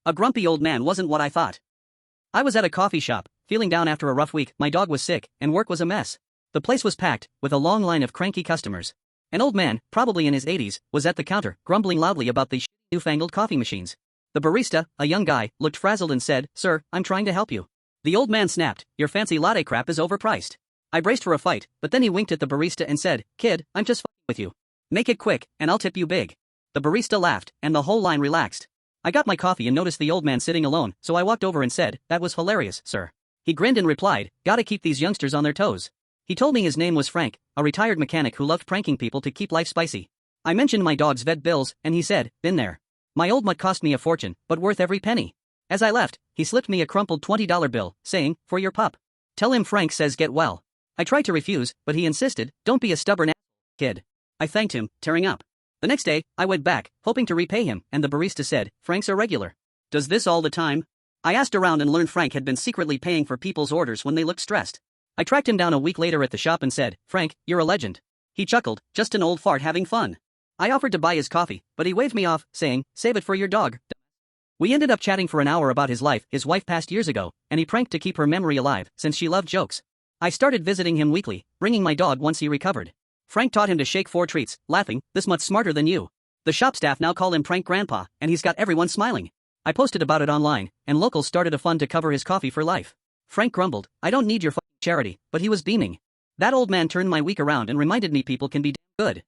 A grumpy old man wasn't what I thought. I was at a coffee shop, feeling down after a rough week, my dog was sick, and work was a mess. The place was packed, with a long line of cranky customers. An old man, probably in his 80s, was at the counter, grumbling loudly about the newfangled coffee machines. The barista, a young guy, looked frazzled and said, "Sir, I'm trying to help you." The old man snapped, "Your fancy latte crap is overpriced." I braced for a fight, but then he winked at the barista and said, "Kid, I'm just fucking with you. Make it quick, and I'll tip you big." The barista laughed, and the whole line relaxed. I got my coffee and noticed the old man sitting alone, so I walked over and said, "That was hilarious, sir." He grinned and replied, "Gotta keep these youngsters on their toes." He told me his name was Frank, a retired mechanic who loved pranking people to keep life spicy. I mentioned my dog's vet bills, and he said, "Been there. My old mutt cost me a fortune, but worth every penny." As I left, he slipped me a crumpled $20 bill, saying, "For your pup. Tell him Frank says get well." I tried to refuse, but he insisted, "Don't be a stubborn kid." I thanked him, tearing up. The next day, I went back, hoping to repay him, and the barista said, "Frank's a regular. Does this all the time?" I asked around and learned Frank had been secretly paying for people's orders when they looked stressed. I tracked him down a week later at the shop and said, "Frank, you're a legend." He chuckled, "Just an old fart having fun." I offered to buy his coffee, but he waved me off, saying, "Save it for your dog." We ended up chatting for an hour about his life. His wife passed years ago, and he pranked to keep her memory alive, since she loved jokes. I started visiting him weekly, bringing my dog once he recovered. Frank taught him to shake 4 treats, laughing, "This much smarter than you." The shop staff now call him Prank Grandpa, and he's got everyone smiling. I posted about it online, and locals started a fund to cover his coffee for life. Frank grumbled, "I don't need your charity," but he was beaming. That old man turned my week around and reminded me people can be good.